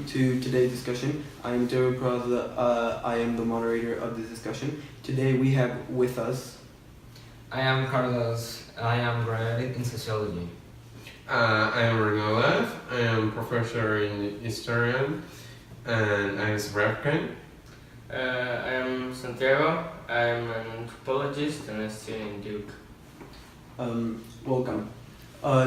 to today's discussion. I am Joey Praza. I am the moderator of this discussion. Today we have with us. I am Carlos. I am graduate in sociology. I am Renala. I am professor in historian, and I am African. I am Santiago. I am an anthropologist and a student in Duke. Welcome.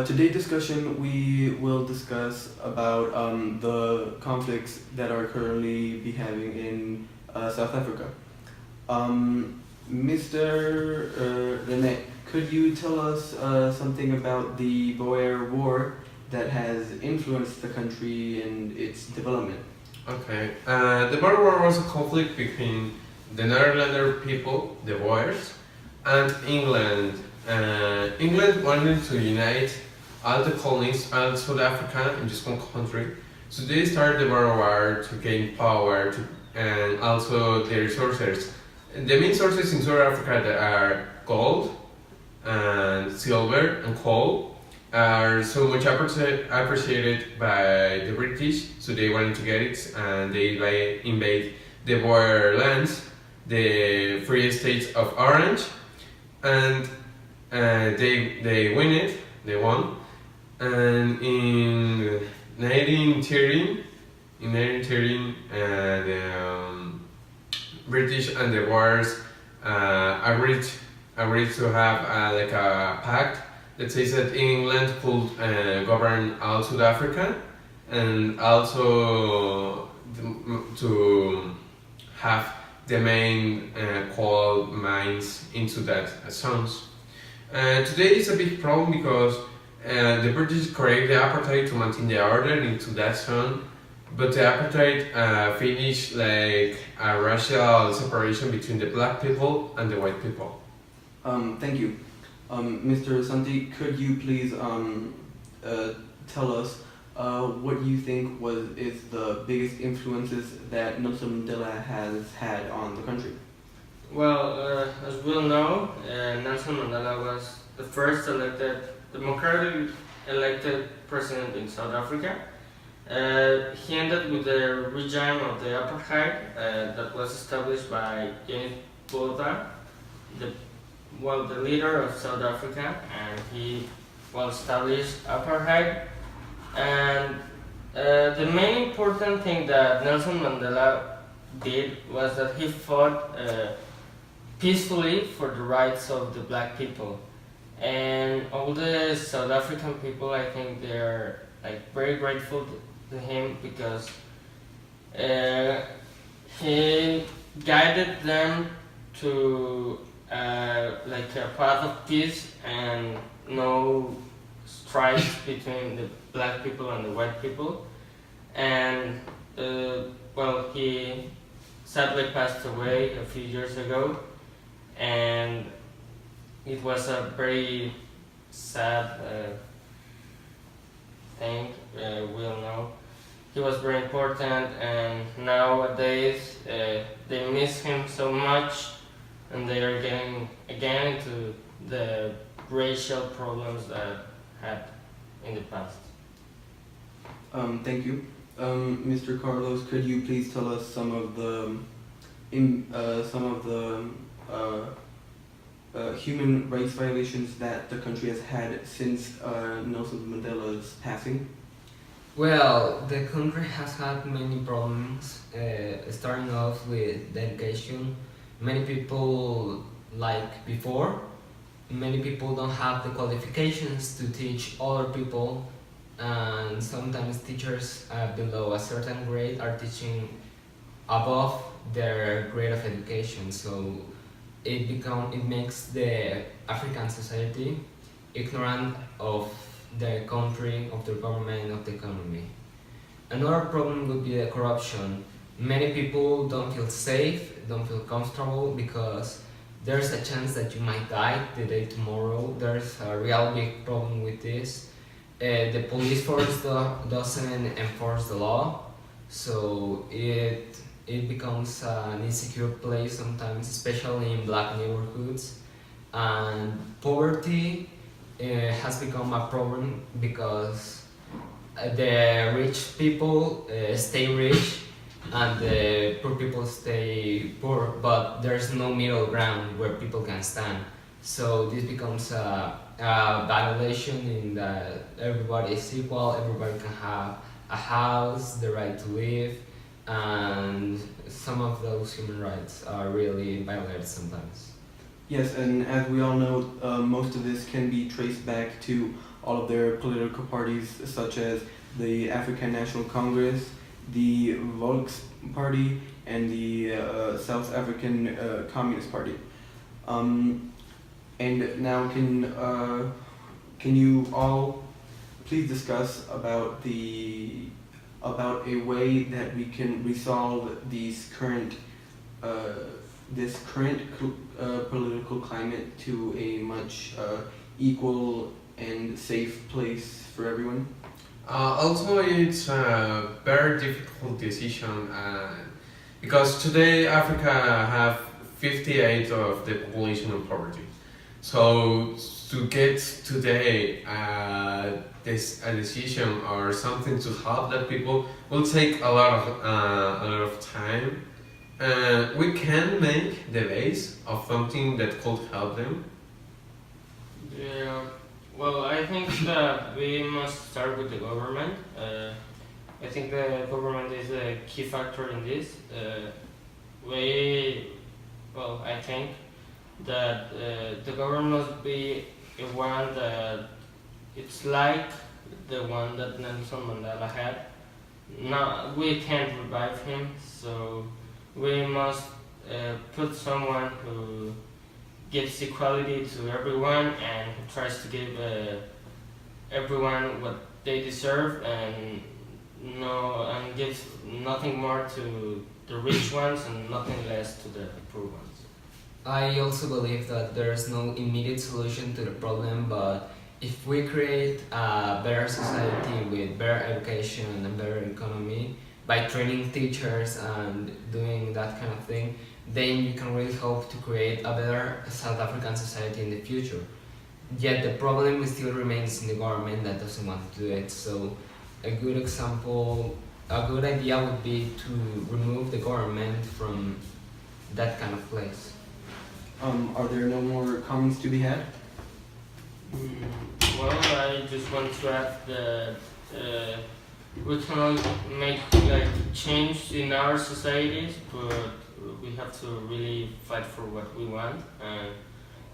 Today's discussion we will discuss about the conflicts that are currently be having in South Africa. Mr. René, could you tell us something about the Boer War that has influenced the country and its development? Okay. The Boer War was a conflict between the Netherlander people, the Boers, and England. England wanted to unite all the colonies and South Africa in just one country. So they started the Boer War to gain power and also the resources. The main sources in South Africa that are gold and silver and coal are so much appreciated by the British, so they wanted to get it and they invade the Boer lands, the Free States of Orange, and they win it, they won. And in 1913, the British and the Boers agreed to have like a pact that says that England could govern all South Africa and also to have the main coal mines into that zones. Today it's a big problem because the British created the apartheid to maintain the order into that zone, but the apartheid finished like a racial separation between the black people and the white people. Thank you. Mr. Santi, could you please tell us what you think is the biggest influences that Nelson Mandela has had on the country? Well, as we all know, Nelson Mandela was the first democratically elected president in South Africa. He ended with the regime of the apartheid that was established by James Botha, the leader of South Africa, and he established apartheid. And the main important thing that Nelson Mandela did was that he fought peacefully for the rights of the black people. And all the South African people, I think they are like very grateful to him because he guided them to like a path of peace and no strife between the black people and the white people. And he sadly passed away a few years ago, and it was a very sad thing. We all know he was very important, and nowadays they miss him so much, and they are getting again into the racial problems that had in the past. Thank you. Mr. Carlos, could you please tell us some of the human rights violations that the country has had since Nelson Mandela's passing? Well, the country has had many problems, starting off with the education. Many people, like before, many people don't have the qualifications to teach other people, and sometimes teachers below a certain grade are teaching above their grade of education. So it makes the African society ignorant of the country, of the government, of the economy. Another problem would be the corruption. Many people don't feel safe, don't feel comfortable because there's a chance that you might die the day tomorrow. There's a real big problem with this. The police force doesn't enforce the law, so it becomes an insecure place sometimes, especially in black neighborhoods. And poverty has become a problem because the rich people stay rich and the poor people stay poor, but there's no middle ground where people can stand. So this becomes a violation in that everybody is equal, everybody can have a house, the right to live, and some of those human rights are really violated sometimes. Yes, and as we all know, most of this can be traced back to all of their political parties, such as the African National Congress, the Volksparty, and the South African Communist Party. And now, can you all please discuss about a way that we can resolve these current political climate to a much equal and safe place for everyone? Also, it's a very difficult decision because today Africa have 58 of the population in poverty. So to get today a decision or something to help that people will take a lot of time. We can make the base of something that could help them. Yeah, well, I think that we must start with the government. I think the government is a key factor in this. I think that the government must be a one that it's like the one that Nelson Mandela had. Now we can't revive him, so we must put someone who gives equality to everyone and who tries to give everyone what they deserve and gives nothing more to the rich ones and nothing less to the poor ones. I also believe that there's no immediate solution to the problem, but if we create a better society with better education and better economy by training teachers and doing that kind of thing, then you can really hope to create a better South African society in the future. Yet the problem still remains in the government that doesn't want to do it. So a good example, a good idea would be to remove the government from that kind of place. Are there no more comments to be had? Well, I just want to add that we cannot make change in our societies, but we have to really fight for what we want, and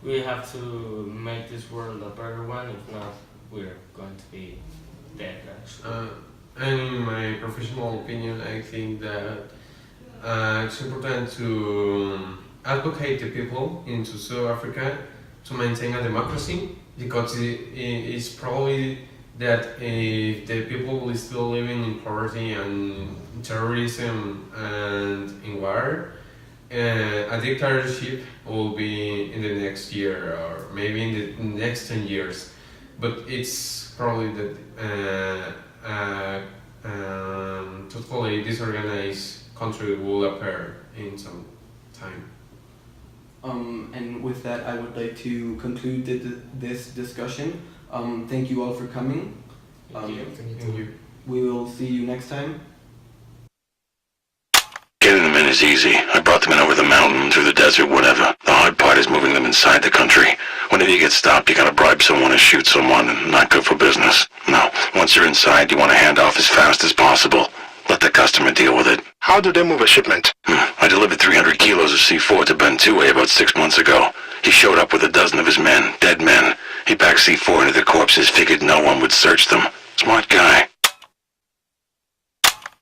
we have to make this world a better one. If not, we're going to be dead, actually. And in my professional opinion, I think that it's important to advocate the people in South Africa to maintain a democracy, because it's probably that if the people is still living in poverty and terrorism and in war, a dictatorship will be in the next year or maybe in the next 10 years. But it's probably that totally disorganized country will appear in some time. And with that, I would like to conclude this discussion. Thank you all for coming. Thank you. Thank you. We will see you next time. Getting them in is easy. I brought them in over the mountain, through the desert, whatever. The hard part is moving them inside the country. Whenever you get stopped, you gotta bribe someone or shoot someone, and not good for business. No, once you're inside, you want to hand off as fast as possible. Let the customer deal with it. How do they move a shipment? I delivered 300 kilos of C4 to Bentue about 6 months ago. He showed up with a dozen of his men, dead men. He packed C4 into the corpses, figured no one would search them. Smart guy.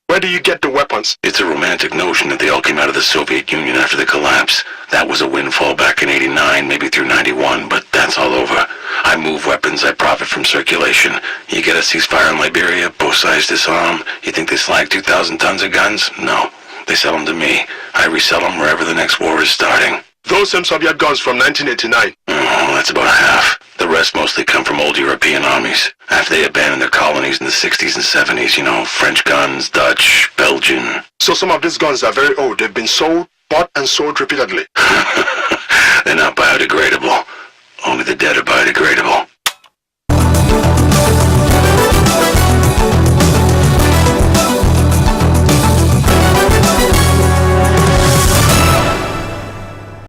Where do you get the weapons? It's a romantic notion that they all came out of the Soviet Union after the collapse. That was a windfall back in '89, maybe through '91, but that's all over. I move weapons, I profit from circulation. You get a ceasefire in Liberia, both sides disarm. You think they slag 2,000 tons of guns? No. They sell them to me. I resell them wherever the next war is starting. Those same Soviet guns from 1989. Oh, that's about half. The rest mostly come from old European armies. After they abandoned their colonies in the 60s and 70s, you know, French guns, Dutch, Belgian. So some of these guns are very old. They've been sold, bought and sold repeatedly. They're not biodegradable. Only the dead are biodegradable.